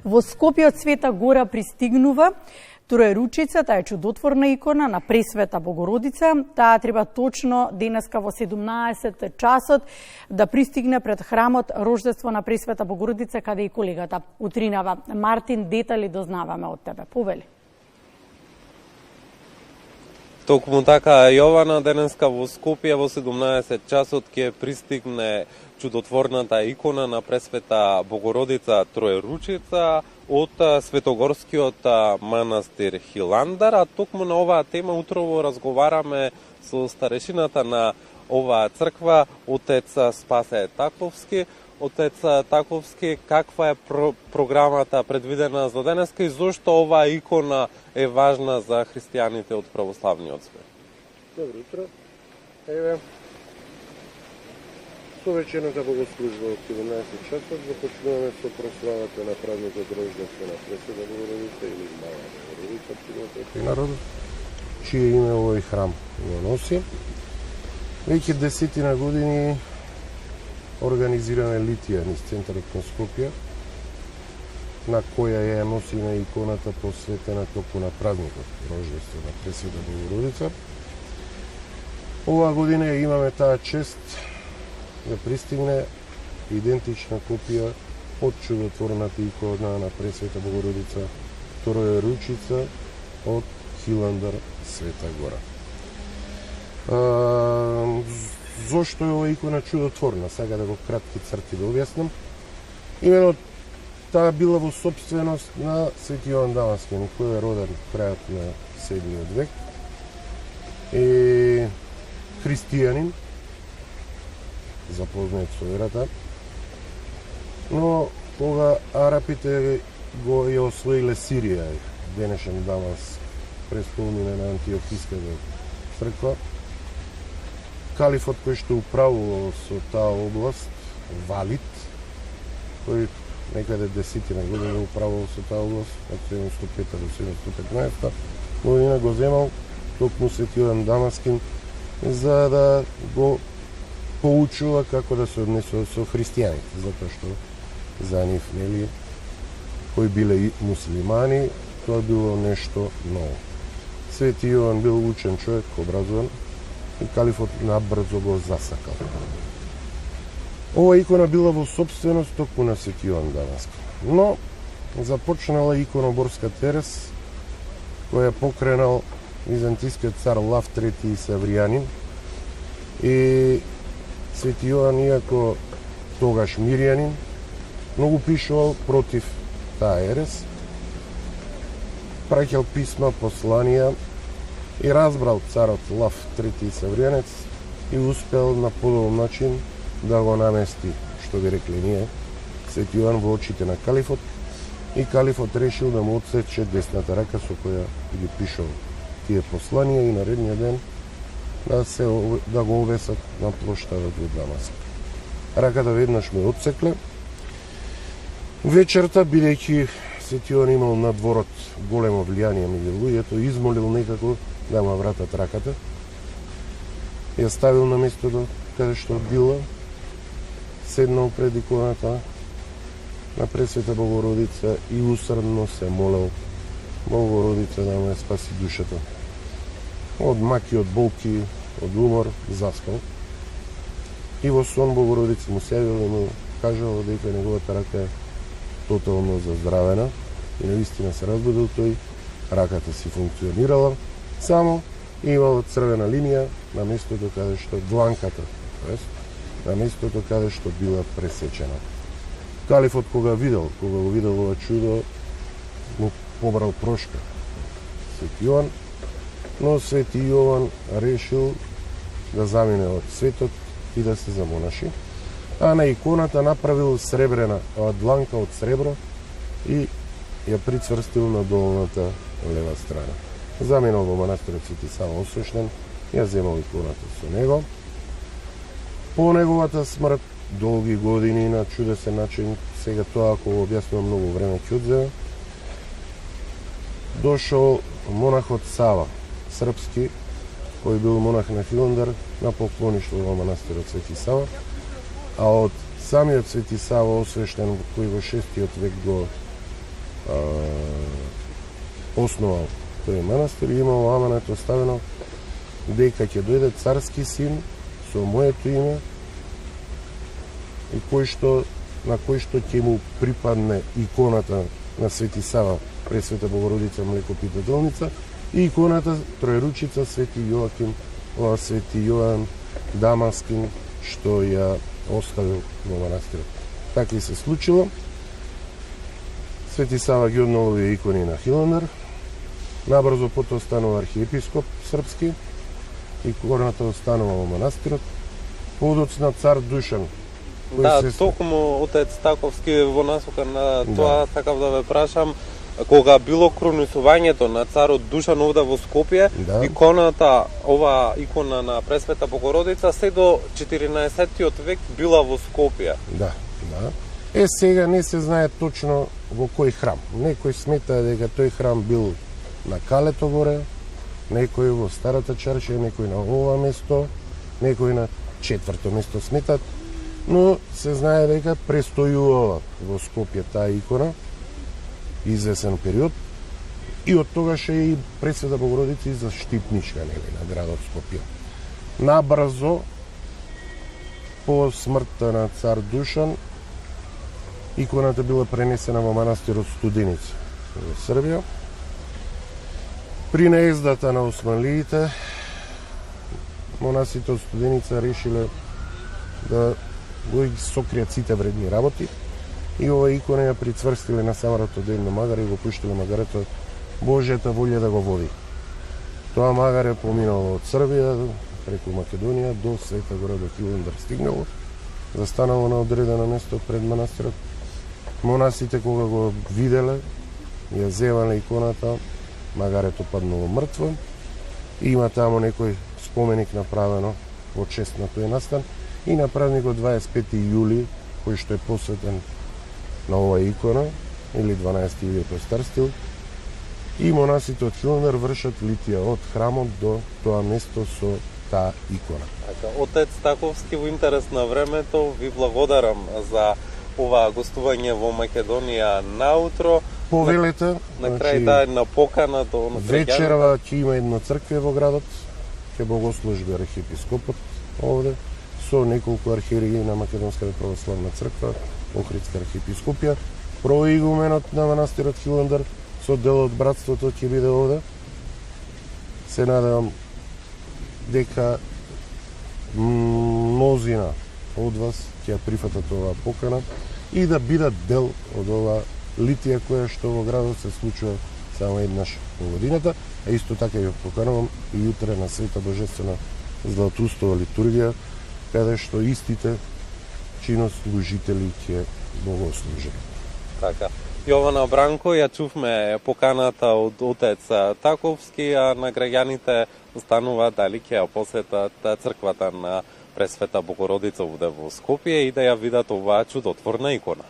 Во Скопје од Света Гора пристигнува Троеручица, таа е чудотворна икона на Пресвета Богородица. Таа треба точно денеска во 17 часот да пристигне пред храмот Рождество на Пресвета Богородица, каде и колегата утринава. Мартин, детали дознаваме од тебе. Повели. Токму така, Јована, денеска во Скопје во 17 часот ќе пристигне чудотворната икона на Пресвета Богородица Троеручица од Светогорскиот манастир Хиландар, а токму на оваа тема утрово разговараме со старешината на оваа црква, отец Спасе Таковски. Отец Таковски, каква е програмата предвидена за денеска и зошто оваа икона е важна за христијаните од православниот свет? Добро утро. Еве, со вечерната богослужба од 17 часот започнуваме со прославата на празникот Рождество на Пресвета Богородица или Мала Богородица, прилатот народот, чие име овој храм го носи. Веќе 10 години организираме литија низ центарот на Скопје, на која ја носиме иконата посветена токму на празникот Рождество на Пресвета Богородица. Оваа година имаме таа чест да пристигне идентична копија од чудотворната икона на Пресвета Богородица Троеручица од Хиландар, Света Гора. Зошто е ова икона чудотворна? Сега да го кратки црти да објаснам. Имено таа била во собственост на Свети Јован Дамаскин, кој е роден крајот на 7 век. И христијанин, запознат со верата. Но кога арапите го ја освоиле Сирија, денешен Дамаск, престолнина на Антиохиската црква, калифот кој што управувал со таа област, Валид, кој некаде 10 години управувал со таа област, од 705 до 715 година го земал токму Свети Јован Дамаскин за да го поучува како да се однесува со христијаните, затоа што за нив, нели, кои биле и муслимани, тоа било нешто ново. Свети Јован бил учен човек, образован, и калифот набрзо го засакал. Ова икона била во собственост токму на Свети Јован Дамаскин. Но започнала иконоборска терес, која покренал византискиот цар Лав III Савријанин, и Свети Јован, иако тогаш мирјанин, многу пишувал против таа ерес, праќал писма, посланија, и разбрал царот Лав III Савријанец и успел на подобен начин да го намести, што би рекли ние, Свети Јован во очите на калифот, и калифот решил да му отсече десната рака со која ги пишал тие посланија и наредниот ден да го овесат на плоштадот во Дамаск. Раката веднаш ме отсекле. Вечерта, бидејќи Свети Јован имал на дворот големо влијание меѓу луѓето, измолил некако да му вратат раката. Ја ставил на местото каде што била, седнал пред иконата на Пресвета Богородица и усрдно се молел Богородица да му ја спаси душата. Од маки, од болки, од умор, заспал. И во сон Богородица му се јавила и му кажала дека неговата рака е тотално заздравена и наистина се разбудил тој, раката си функционирала, само имала црвена линија на местото каде што дланката, тоест на местото каде што била пресечена. Калифот кога го видел ова чудо, му побрал прошка Свети Јован, но Свети Јован решил да замине од светот и да се замонаши, а на иконата направил сребрена дланка од сребро и ја прицврстил на долната лева страна. Заминал во манастирот Свети Сава освештен, ја земал иконата со него. По неговата смрт, долги години на чудесен начин, сега тоа ако го објаснувам многу време ќе одземе, дошол монахот Сава, српски, кој бил монах на Хиландар, на поклоништво во манастирот Свети Сава, а од самиот Свети Сава освештен, кој во 6 век го основал тој манастир, имало амането ставено дека ќе дојде царски син со моето име и на кој што ќе му припадне иконата на Свети Сава, Пресвета Богородица Млекопитателница, и иконата Троеручица Свети Јоаким, Свети Јоан Дамаскин, што ја оставил во манастирот. Така и се случило. Свети Сава ги однел овие икони на Хиландар. Набрзо потоа станува архиепископ српски, иконата останува во манастирот. Подоцна цар Душан. Да, токму отец Стаковски во насока на тоа сакав да ве прашам, кога било кронисувањето на царот Душан овде во Скопје, иконата, ова икона на Пресвета Богородица се до 14-тиот век била во Скопје. Да. Сега не се знае точно во кој храм. Некој смета дека тој храм бил на Калето горе, некој во Старата чаршија, некој на ова место, некој на 4-то место сметат, но се знае дека престојува во Скопје таа икона извесен период и од тогаш е и Пресвета Богородица и заштитничка на градот Скопје. Набрзо по смртта на цар Душан иконата била пренесена во манастирот Студеница во Србија. При наездата на османлиите, монасите од Студеница решиле да го сокријат сите вредни работи и ова икона ја прицврстиле на самото ден на магаре и го пуштиле магарето Божјата волја да го води. Тоа магаре поминало од Србија преку Македонија до Света Гора, до Хиландар стигнало, застанало на одредено место пред манастирот. Монасите кога го виделе, ја зевале иконата, магарето паднало мртво. Има тамо некој споменик направено во чест на тој настан и на празникот 25 јули, кој што е посветен на оваа икона, или 12 јули по стар стил, и монасите од Хиландар вршат литија од храмот до тоа место со таа икона. Отец Стаковски, во интерес на времето, ви благодарам за ова гостување во Македонија наутро. Повелете, на крај да една покана до вечерва ќе има едно цркве во градот, ќе богослужби архиепископот овде со неколку архиереи на Македонската православна црква, Охридска архиепископија, проигуменот на манастирот Хиландар со дел од братството ќе биде овде. Се надевам дека мнозина од вас ќе прифатат оваа покана и да бидат дел од оваа литија која што во градот се случува само еднаш во годината, а исто така ја поканувам и јутре на Света Божествена Златоустова литургија, каде што истите чинослужители ќе богослужат. Така. Јована Бранко, ја чувме поканата од отец Таковски, а на граѓаните останува дали ќе ја посетат црквата на Пресвета Богородица овде во Скопје и да ја видат оваа чудотворна икона.